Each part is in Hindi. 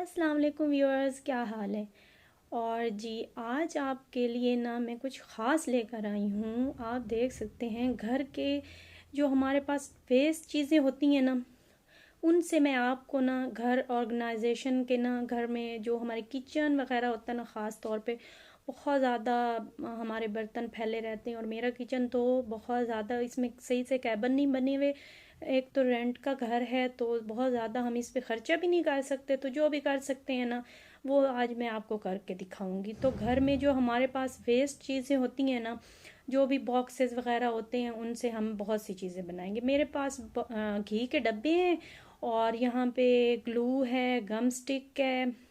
अस्सलाम वालेकुम व्यूअर्स, क्या हाल है। और जी, आज आपके लिए ना मैं कुछ ख़ास लेकर आई हूँ। आप देख सकते हैं घर के जो हमारे पास वेस्ट चीज़ें होती हैं ना, उनसे मैं आपको ना घर ऑर्गेनाइजेशन के ना, घर में जो हमारे किचन वगैरह होता है ना, ख़ास तौर पे बहुत ज़्यादा हमारे बर्तन फैले रहते हैं। और मेरा किचन तो बहुत ज़्यादा, इसमें सही से कैबिन नहीं बने हुए। एक तो रेंट का घर है तो बहुत ज़्यादा हम इस पे ख़र्चा भी नहीं कर सकते, तो जो भी कर सकते हैं ना वो आज मैं आपको करके दिखाऊंगी। तो घर में जो हमारे पास वेस्ट चीज़ें होती हैं ना, जो भी बॉक्सेस वगैरह होते हैं, उनसे हम बहुत सी चीज़ें बनाएंगे। मेरे पास घी के डब्बे हैं, और यहाँ पे ग्लू है, गम स्टिक है,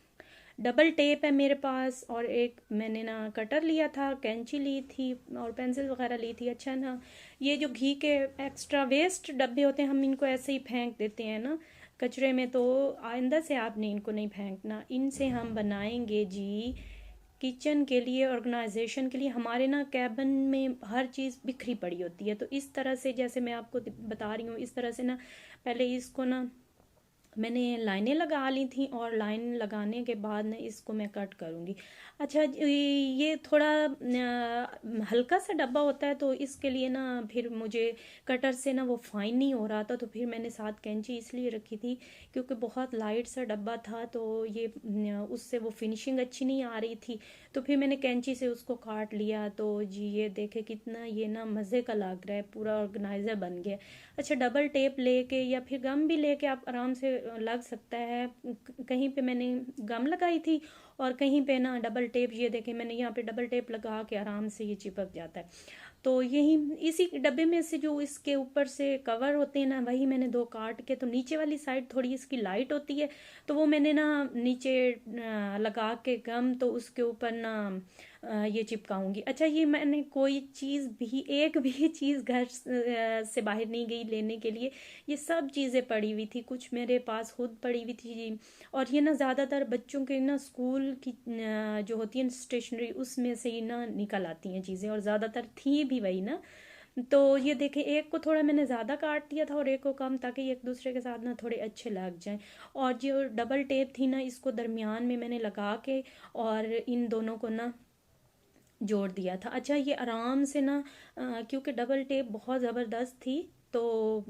डबल टेप है मेरे पास, और एक मैंने ना कटर लिया था, कैंची ली थी और पेंसिल वगैरह ली थी। अच्छा ना, ये जो घी के एक्स्ट्रा वेस्ट डब्बे होते हैं, हम इनको ऐसे ही फेंक देते हैं ना कचरे में, तो आइंदा से आपने इनको नहीं फेंकना। इनसे हम बनाएंगे जी किचन के लिए, ऑर्गेनाइजेशन के लिए। हमारे ना कैबिन में हर चीज़ बिखरी पड़ी होती है, तो इस तरह से जैसे मैं आपको बता रही हूँ, इस तरह से ना पहले इसको ना मैंने लाइनें लगा ली थी, और लाइन लगाने के बाद ना इसको मैं कट करूँगी। अच्छा, ये थोड़ा हल्का सा डब्बा होता है, तो इसके लिए ना फिर मुझे कटर से ना वो फाइन नहीं हो रहा था, तो फिर मैंने साथ कैंची इसलिए रखी थी क्योंकि बहुत लाइट सा डब्बा था, तो ये उससे वो फिनिशिंग अच्छी नहीं आ रही थी। तो फिर मैंने कैंची से उसको काट लिया। तो जी ये देखे कितना ये ना मज़े का लग रहा है, पूरा ऑर्गेनाइज़र बन गया। अच्छा, डबल टेप लेके या फिर गम भी लेके आप आराम से लग सकता है। कहीं पे मैंने गम लगाई थी, और कहीं पे ना डबल टेप, ये देखें मैंने यहाँ पे डबल टेप लगा के आराम से ये चिपक जाता है। तो यही इसी डब्बे में से जो इसके ऊपर से कवर होते हैं ना, वही मैंने दो काट के, तो नीचे वाली साइड थोड़ी इसकी लाइट होती है, तो वो मैंने ना नीचे लगा के गम, तो उसके ऊपर ना ये चिपकाऊंगी। अच्छा, ये मैंने कोई चीज़ भी, एक भी चीज़ घर से बाहर नहीं गई लेने के लिए। ये सब चीज़ें पड़ी हुई थी, कुछ मेरे पास खुद पड़ी हुई थी जी। और ये ना ज़्यादातर बच्चों के ना स्कूल की जो होती है स्टेशनरी, उसमें से ही ना निकल आती हैं चीज़ें, और ज़्यादातर थी भी वही ना। तो ये देखें, एक को थोड़ा मैंने ज़्यादा काट दिया था और एक को कम, ताकि एक दूसरे के साथ ना थोड़े अच्छे लग जाएं। और जो डबल टेप थी ना, इसको दरमियान में मैंने लगा के और इन दोनों को ना जोड़ दिया था। अच्छा, ये आराम से ना क्योंकि डबल टेप बहुत ज़बरदस्त थी, तो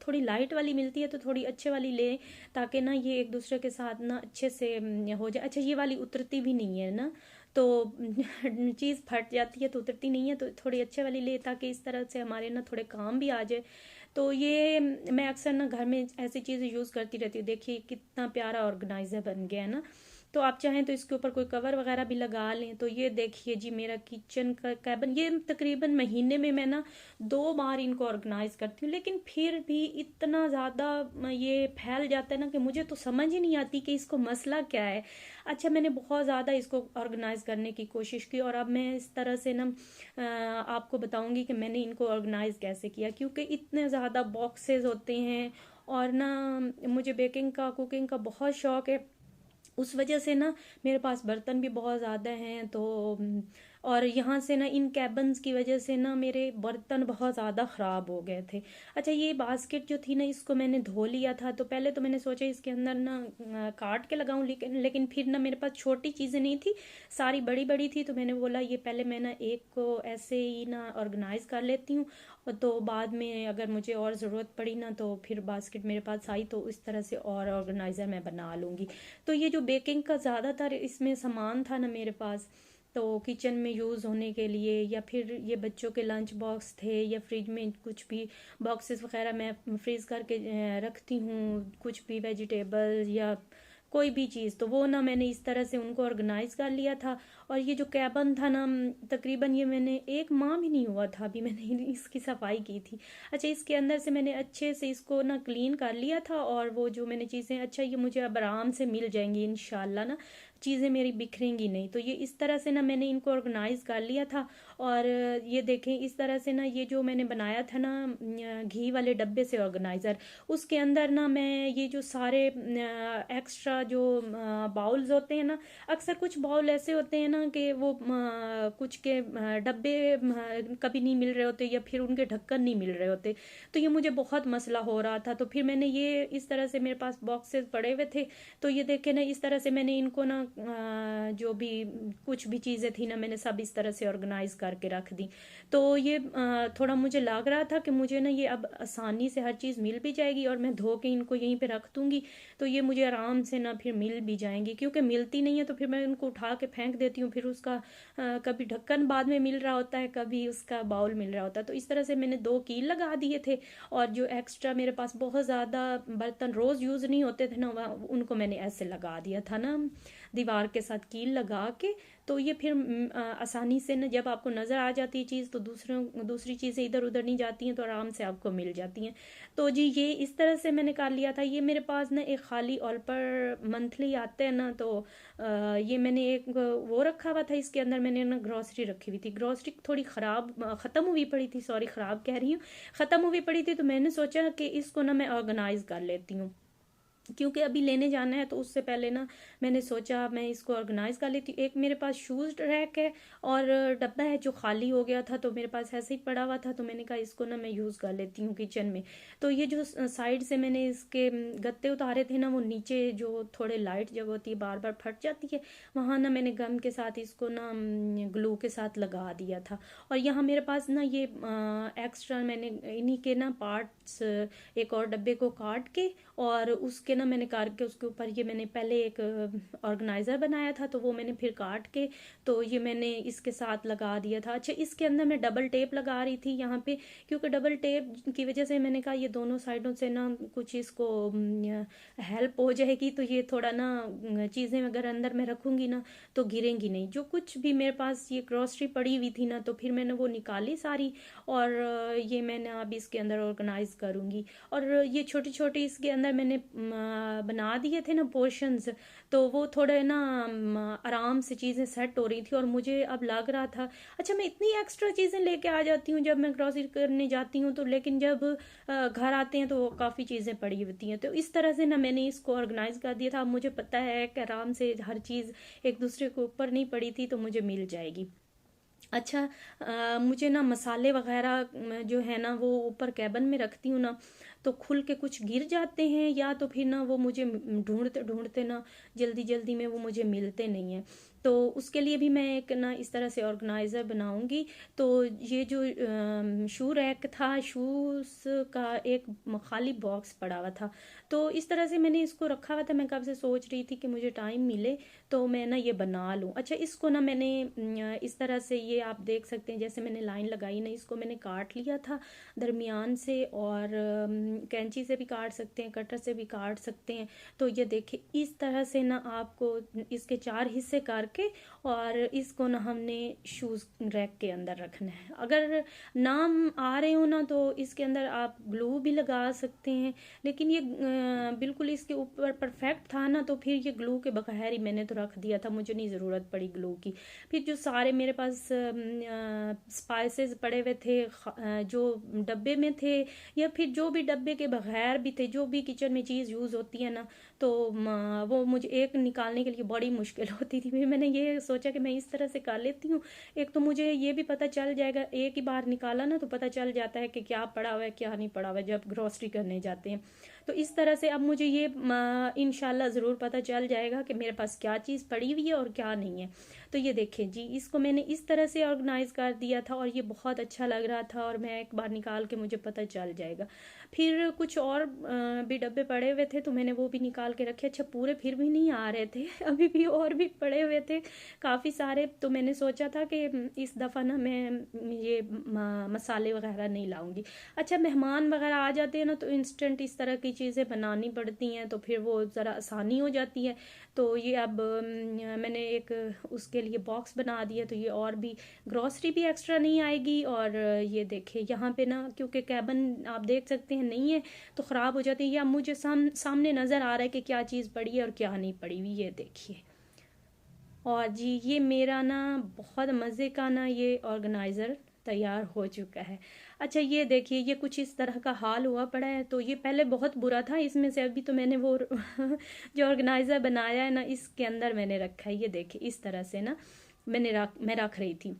थोड़ी लाइट वाली मिलती है तो थोड़ी अच्छे वाली ले, ताकि ना ये एक दूसरे के साथ ना अच्छे से हो जाए। अच्छा, ये वाली उतरती भी नहीं है ना, तो चीज़ फट जाती है तो उतरती नहीं है, तो थोड़ी अच्छे वाली ले, ताकि इस तरह से हमारे ना थोड़े काम भी आ जाए। तो ये मैं अक्सर ना घर में ऐसी चीज़ें यूज़ करती रहती हूँ। देखिए कितना प्यारा ऑर्गेनाइज़र बन गया है ना। तो आप चाहें तो इसके ऊपर कोई कवर वगैरह भी लगा लें। तो ये देखिए जी, मेरा किचन का कैबिन, ये तकरीबन महीने में मैं ना 2 बार इनको ऑर्गेनाइज करती हूँ, लेकिन फिर भी इतना ज़्यादा ये फैल जाता है ना कि मुझे तो समझ ही नहीं आती कि इसको मसला क्या है। अच्छा, मैंने बहुत ज़्यादा इसको ऑर्गेनाइज करने की कोशिश की, और अब मैं इस तरह से ना आपको बताऊंगी कि मैंने इनको ऑर्गेनाइज कैसे किया, क्योंकि इतने ज़्यादा बॉक्सेस होते हैं, और ना मुझे बेकिंग का, कुकिंग का बहुत शौक है। उस वजह से ना मेरे पास बर्तन भी बहुत ज़्यादा हैं। तो और यहाँ से ना इन कैबन्स की वजह से ना मेरे बर्तन बहुत ज़्यादा ख़राब हो गए थे। अच्छा, ये बास्केट जो थी ना, इसको मैंने धो लिया था। तो पहले तो मैंने सोचा इसके अंदर ना काट के लगाऊं, लेकिन फिर ना मेरे पास छोटी चीज़ें नहीं थी, सारी बड़ी बड़ी थी। तो मैंने बोला ये पहले मैं ना एक को ऐसे ही ना ऑर्गेनाइज कर लेती हूँ, और तो बाद में अगर मुझे और ज़रूरत पड़ी ना, तो फिर बास्केट मेरे पास आई तो इस तरह से और ऑर्गेनाइज़र मैं बना लूँगी। तो ये जो बेकिंग का ज़्यादातर इसमें सामान था ना मेरे पास, तो किचन में यूज़ होने के लिए, या फिर ये बच्चों के लंच बॉक्स थे, या फ्रिज में कुछ भी बॉक्सेस वगैरह मैं फ्रीज़ करके रखती हूँ, कुछ भी वेजिटेबल या कोई भी चीज़, तो वो ना मैंने इस तरह से उनको ऑर्गेनाइज कर लिया था। और ये जो कैबन था ना, तकरीबन ये मैंने 1 माह भी नहीं हुआ था अभी मैंने इसकी सफाई की थी। अच्छा, इसके अंदर से मैंने अच्छे से इसको ना क्लीन कर लिया था, और वो जो मैंने चीज़ें, अच्छा ये मुझे अब आराम से मिल जाएंगी इंशाल्लाह ना, चीज़ें मेरी बिखरेंगी नहीं। तो ये इस तरह से ना मैंने इनको ऑर्गेनाइज कर लिया था। और ये देखें इस तरह से ना, ये जो मैंने बनाया था ना घी वाले डब्बे से ऑर्गेनाइज़र, उसके अंदर ना मैं ये जो सारे एक्स्ट्रा जो बाउल्स होते हैं ना, अक्सर कुछ बाउल ऐसे होते हैं ना कि वो कुछ के डब्बे कभी नहीं मिल रहे होते, या फिर उनके ढक्कन नहीं मिल रहे होते। तो ये मुझे बहुत मसला हो रहा था, तो फिर मैंने ये इस तरह से, मेरे पास बॉक्सेस पड़े हुए थे, तो ये देखे ना इस तरह से मैंने इनको ना जो भी कुछ भी चीज़ें थी ना, मैंने सब इस तरह से ऑर्गेनाइज करके रख दी। तो ये थोड़ा मुझे लग रहा था कि मुझे ना ये अब आसानी से हर चीज़ मिल भी जाएगी, और मैं धो के इनको यहीं पे रख दूंगी तो ये मुझे आराम से ना फिर मिल भी जाएंगी, क्योंकि मिलती नहीं है तो फिर मैं उनको उठा के फेंक देती हूँ, फिर उसका कभी ढक्कन बाद में मिल रहा होता है, कभी उसका बाउल मिल रहा होता है। तो इस तरह से मैंने 2 कील लगा दिए थे, और जो एक्स्ट्रा मेरे पास बहुत ज़्यादा बर्तन रोज़ यूज़ नहीं होते थे ना, उनको मैंने ऐसे लगा दिया था ना दीवार के साथ कील लगा के। तो ये फिर आसानी से ना, जब आपको नज़र आ जाती है चीज़, तो दूसरी चीज़ें इधर उधर नहीं जाती हैं, तो आराम से आपको मिल जाती हैं। तो जी ये इस तरह से मैंने कर लिया था। ये मेरे पास ना एक खाली ऑल पर मंथली आते हैं ना, तो ये मैंने एक वो रखा हुआ था, इसके अंदर मैंने ना ग्रॉसरी रखी हुई थी। ग्रॉसरी थोड़ी ख़राब ख़त्म हुई पड़ी थी, सॉरी ख़राब कह रही हूँ, ख़त्म हुई पड़ी थी, तो मैंने सोचा कि इसको ना मैं ऑर्गेनाइज़ कर लेती हूँ, क्योंकि अभी लेने जाना है, तो उससे पहले ना मैंने सोचा मैं इसको ऑर्गेनाइज कर लेती हूँ। एक मेरे पास शूज़ रैक है, और डब्बा है जो खाली हो गया था, तो मेरे पास ऐसे ही पड़ा हुआ था, तो मैंने कहा इसको ना मैं यूज़ कर लेती हूँ किचन में। तो ये जो साइड से मैंने इसके गत्ते उतारे थे ना, वो नीचे जो थोड़े लाइट जगह होती है, बार बार फट जाती है, वहाँ ना मैंने गम के साथ इसको ना ग्लू के साथ लगा दिया था। और यहाँ मेरे पास ना ये एक्स्ट्रा मैंने इन्हीं के ना पार्ट्स, एक और डब्बे को काट के, और उसके ना मैंने करके उसके ऊपर ये मैंने पहले एक ऑर्गेनाइज़र बनाया था, तो वो मैंने फिर काट के, तो ये मैंने इसके साथ लगा दिया था। अच्छा, इसके अंदर मैं डबल टेप लगा रही थी यहाँ पे, क्योंकि डबल टेप की वजह से मैंने कहा ये दोनों साइडों से ना कुछ इसको हेल्प हो जाएगी, तो ये थोड़ा ना चीज़ें अगर अंदर में रखूँगी ना तो गिरेंगी नहीं। जो कुछ भी मेरे पास ये ग्रॉसरी पड़ी हुई थी ना, तो फिर मैंने वो निकाली सारी, और ये मैंने अब इसके अंदर ऑर्गेनाइज करूँगी। और ये छोटी छोटी इसके अंदर मैंने बना दिए थे ना पोर्शंस, तो वो थोड़े ना आराम से चीज़ें सेट हो रही थी, और मुझे अब लग रहा था अच्छा मैं इतनी एक्स्ट्रा चीज़ें लेके आ जाती हूँ जब मैं ग्रॉसरी करने जाती हूँ, तो लेकिन जब घर आते हैं तो काफ़ी चीज़ें पड़ी होती हैं। तो इस तरह से ना मैंने इसको ऑर्गेनाइज कर दिया था। अब मुझे पता है कि आराम से हर चीज़ एक दूसरे के ऊपर नहीं पड़ी थी, तो मुझे मिल जाएगी। अच्छा, मुझे ना मसाले वगैरह जो है ना वो ऊपर कैबिन में रखती हूँ ना, तो खुल के कुछ गिर जाते हैं, या तो फिर ना वो मुझे ढूंढते ढूंढते ना जल्दी जल्दी में वो मुझे मिलते नहीं हैं। तो उसके लिए भी मैं एक ना इस तरह से ऑर्गेनाइज़र बनाऊंगी। तो ये जो शू रैक था, शूज़ का एक खाली बॉक्स पड़ा हुआ था, तो इस तरह से मैंने इसको रखा हुआ था। मैं कब से सोच रही थी कि मुझे टाइम मिले तो मैं ना ये बना लूँ। अच्छा, इसको ना मैंने इस तरह से, ये आप देख सकते हैं जैसे मैंने लाइन लगाई ना, इसको मैंने काट लिया था दरमियान से, और कैंची से भी काट सकते हैं, कटर से भी काट सकते हैं। तो ये देखिए इस तरह से ना आपको इसके 4 हिस्से करके, और इसको ना हमने शूज़ रैक के अंदर रखना है। अगर नाम आ रहे हो ना तो इसके अंदर आप ग्लू भी लगा सकते हैं, लेकिन ये बिल्कुल इसके ऊपर परफेक्ट था ना, तो फिर ये ग्लू के बगैर ही मैंने तो रख दिया था, मुझे नहीं ज़रूरत पड़ी ग्लू की। फिर जो सारे मेरे पास स्पाइसेस पड़े हुए थे जो डब्बे में थे, या फिर जो भी डब्बे के बगैर भी थे, जो भी किचन में चीज़ यूज़ होती है ना, तो वो मुझे एक निकालने के लिए बड़ी मुश्किल होती थी। फिर मैंने ये सोचा कि मैं इस तरह से कर लेती हूँ, एक तो मुझे ये भी पता चल जाएगा, एक ही बार निकाला ना तो पता चल जाता है कि क्या पड़ा हुआ है क्या नहीं पड़ा हुआ है जब ग्रोसरी करने जाते हैं। तो इस तरह से अब मुझे ये इंशाल्लाह ज़रूर पता चल जाएगा कि मेरे पास क्या चीज़ पड़ी हुई है और क्या नहीं है। तो ये देखें जी, इसको मैंने इस तरह से ऑर्गेनाइज कर दिया था, और ये बहुत अच्छा लग रहा था, और मैं एक बार निकाल के मुझे पता चल जाएगा। फिर कुछ और भी डब्बे पड़े हुए थे, तो मैंने वो भी निकाल के रखे। अच्छा, पूरे फिर भी नहीं आ रहे थे अभी भी और भी पड़े हुए थे काफ़ी सारे। तो मैंने सोचा था कि इस दफ़ा ना मैं ये मसाले वगैरह नहीं लाऊंगी। अच्छा, मेहमान वगैरह आ जाते हैं ना, तो इंस्टेंट इस तरह की चीज़ें बनानी पड़ती हैं, तो फिर वो ज़रा आसानी हो जाती है। तो ये अब मैंने एक उसके लिए बॉक्स बना दिया, तो ये और भी ग्रॉसरी भी एक्स्ट्रा नहीं आएगी। और ये देखिए यहाँ पे ना, क्योंकि कैबिन आप देख सकते हैं नहीं है तो ख़राब हो जाती है। या मुझे सामने नज़र आ रहा है कि क्या चीज़ पड़ी है और क्या नहीं पड़ी हुई, ये देखिए। और जी ये मेरा ना बहुत मज़े का ना ये ऑर्गेनाइज़र तैयार हो चुका है। अच्छा ये देखिए, ये कुछ इस तरह का हाल हुआ पड़ा है। तो ये पहले बहुत बुरा था, इसमें से अभी तो मैंने वो जो ऑर्गेनाइज़र बनाया है ना, इसके अंदर मैंने रखा है। ये देखिए इस तरह से ना मैं रख रही थी।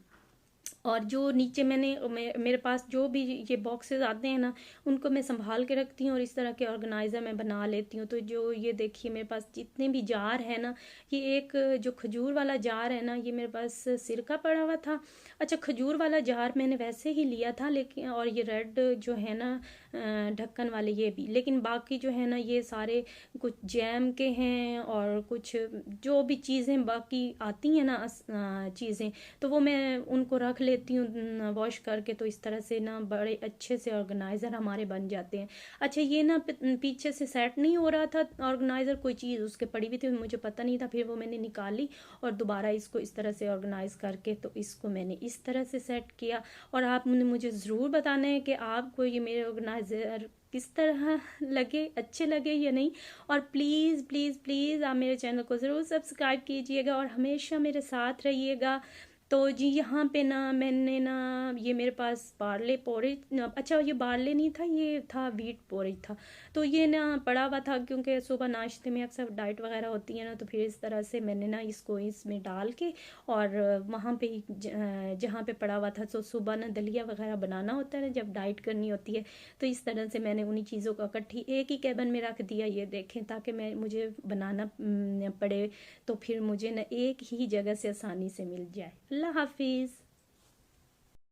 और जो नीचे मेरे पास जो भी ये बॉक्सेस आते हैं ना, उनको मैं संभाल के रखती हूँ और इस तरह के ऑर्गेनाइज़र मैं बना लेती हूँ। तो जो ये देखिए मेरे पास जितने भी जार है ना, ये एक जो खजूर वाला जार है ना, ये मेरे पास सिरका पड़ा हुआ था। अच्छा खजूर वाला जार मैंने वैसे ही लिया था, लेकिन और ये रेड जो है ना ढक्कन वाले ये भी, लेकिन बाकी जो है ना ये सारे कुछ जैम के हैं और कुछ जो भी चीज़ें बाकी आती हैं ना चीज़ें, तो वो मैं उनको रख लेती हूँ वॉश करके। तो इस तरह से ना बड़े अच्छे से ऑर्गेनाइज़र हमारे बन जाते हैं। अच्छा ये ना पीछे से सेट नहीं हो रहा था ऑर्गेनाइज़र, कोई चीज़ उसके पड़ी हुई थी, मुझे पता नहीं था, फिर वो मैंने निकाली और दोबारा इसको इस तरह से ऑर्गेनाइज़ करके तो इसको मैंने इस तरह से सेट किया। और आपने मुझे ज़रूर बताना है कि आपको ये मेरे ऑर्गेनाइज़र किस तरह लगे, अच्छे लगे या नहीं। और प्लीज़ प्लीज़ प्लीज़ आप मेरे चैनल को ज़रूर सब्सक्राइब कीजिएगा और हमेशा मेरे साथ रहिएगा। तो जी यहाँ पे ना मैंने ना ये मेरे पास बार्ले पोरेज, अच्छा ये बार्ले नहीं था, ये था वीट पोरेज था। तो ये ना पड़ा हुआ था, क्योंकि सुबह नाश्ते में अक्सर डाइट वगैरह होती है ना, तो फिर इस तरह से मैंने ना इसको इसमें डाल के और वहाँ पे जहाँ पे पड़ा हुआ था, तो सुबह ना दलिया वगैरह बनाना होता है ना जब डाइट करनी होती है, तो इस तरह से मैंने उन्हीं चीज़ों को इकट्ठी एक ही कैबन में रख दिया। ये देखें, ताकि मुझे बनाना पड़े तो फिर मुझे ना एक ही जगह से आसानी से मिल जाए। अल्लाह हाफिज़।